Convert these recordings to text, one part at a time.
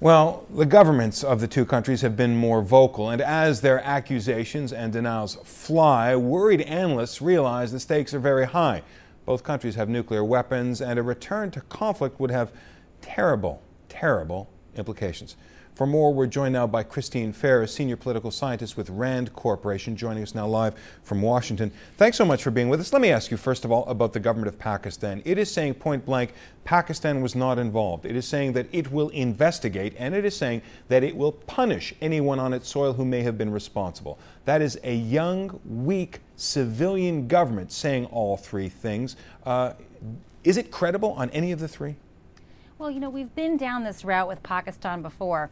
Well, the governments of the two countries have been more vocal, and as their accusations and denials fly, worried analysts realize the stakes are very high. Both countries have nuclear weapons, and a return to conflict would have terrible, terrible implications. For more, we're joined now by Christine Fair, a senior political scientist with RAND Corporation, joining us now live from Washington. Thanks so much for being with us. Let me ask you, first of all, about the government of Pakistan. It is saying point blank, Pakistan was not involved. It is saying that it will investigate, and it is saying that it will punish anyone on its soil who may have been responsible. That is a young, weak, civilian government saying all three things. Is it credible on any of the three? Well, you know, we've been down this route with Pakistan before.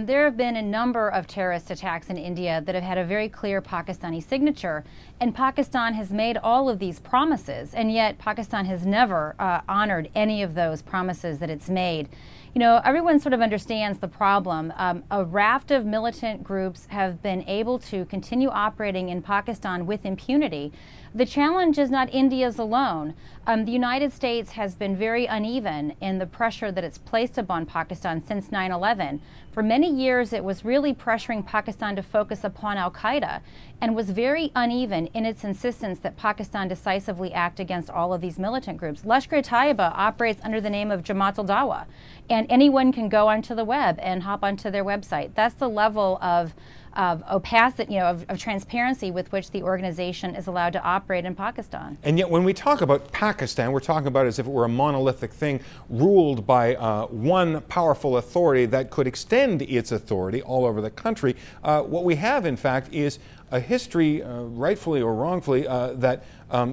There have been a number of terrorist attacks in India that have had a very clear Pakistani signature, and Pakistan has made all of these promises, and yet Pakistan has never honored any of those promises that it's made. You know, everyone sort of understands the problem. A raft of militant groups have been able to continue operating in Pakistan with impunity. The challenge is not India's alone. The United States has been very uneven in the pressure that it's placed upon Pakistan since 9/11. For many years, it was really pressuring Pakistan to focus upon al-Qaeda and was very uneven in its insistence that Pakistan decisively act against all of these militant groups. Lashkar-e-Taiba operates under the name of Jamaat al-Dawa, and anyone can go onto the web and hop onto their website. That's the level of opacity, of transparency with which the organization is allowed to operate in Pakistan. And yet when we talk about Pakistan, we're talking about it as if it were a monolithic thing ruled by one powerful authority that could extend its authority all over the country. What we have, in fact, is a history, rightfully or wrongfully, that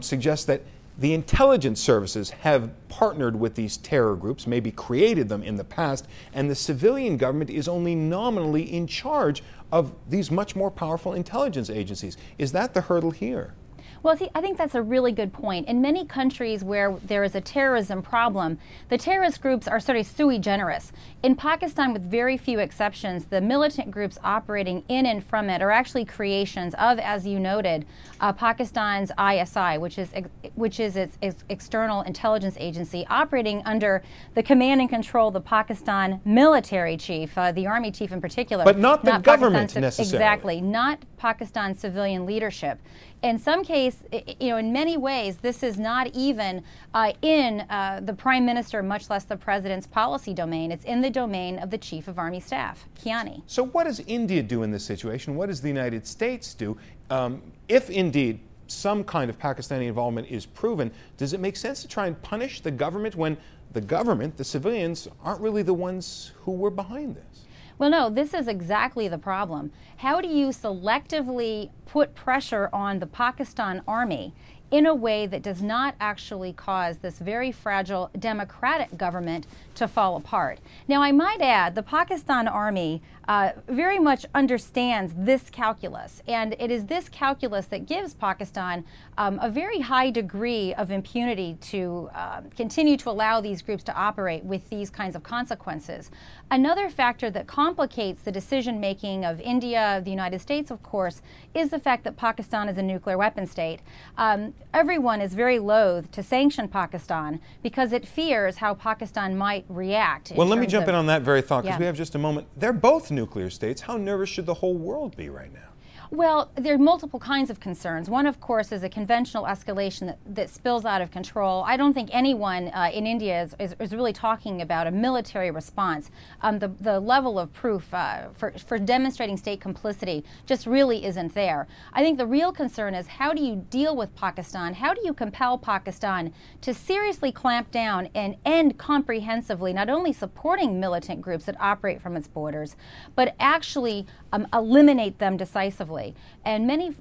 suggests that the intelligence services have partnered with these terror groups, maybe created them in the past, and the civilian government is only nominally in charge of these much more powerful intelligence agencies. Is that the hurdle here? Well, see, I think that's a really good point. In many countries where there is a terrorism problem, the terrorist groups are sort of sui generis. In Pakistan, with very few exceptions, the militant groups operating in and from it are actually creations of, as you noted, Pakistan's ISI, which is its external intelligence agency, operating under the command and control of the Pakistan military chief, the army chief in particular. But not the government necessarily. Exactly, not Pakistan civilian leadership. In some case, in many ways, this is not even in the prime minister, much less the president's policy domain. It's in the domain of the chief of army staff, Kiani. So what does India do in this situation? What does the United States do? If indeed some kind of Pakistani involvement is proven, does it make sense to try and punish the government when the government, the civilians, aren't really the ones who were behind this? Well, no, this is exactly the problem. How do you selectively put pressure on the Pakistan army in a way that does not actually cause this very fragile democratic government to fall apart? Now, I might add, the Pakistan army very much understands this calculus, and it is this calculus that gives Pakistan a very high degree of impunity to continue to allow these groups to operate with these kinds of consequences. Another factor that complicates the decision-making of India, the United States, of course, is the fact that Pakistan is a nuclear weapon state. Everyone is very loath to sanction Pakistan because it fears how Pakistan might react. Well, let me jump in on that very thought, because we have just a moment. They're both nuclear states. How nervous should the whole world be right now? Well, there are multiple kinds of concerns. One, of course, is a conventional escalation that spills out of control. I don't think anyone in India is really talking about a military response. The level of proof for demonstrating state complicity just really isn't there. I think the real concern is, how do you deal with Pakistan? How do you compel Pakistan to seriously clamp down and end comprehensively not only supporting militant groups that operate from its borders, but actually eliminate them decisively? And many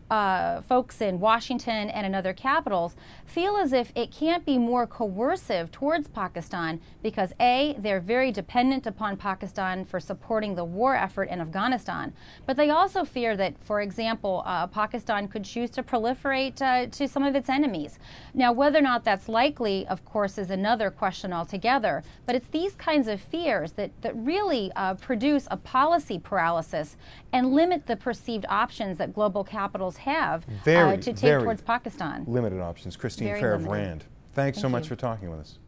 folks in Washington and in other capitals feel as if it can't be more coercive towards Pakistan because, A, they're very dependent upon Pakistan for supporting the war effort in Afghanistan, but they also fear that, for example, Pakistan could choose to proliferate to some of its enemies. Now, whether or not that's likely, of course, is another question altogether, but it's these kinds of fears that really produce a policy paralysis and limit the perceived options that global capitals have to take towards Pakistan. Limited options. Christine Fair of RAND. Thanks so much for talking with us.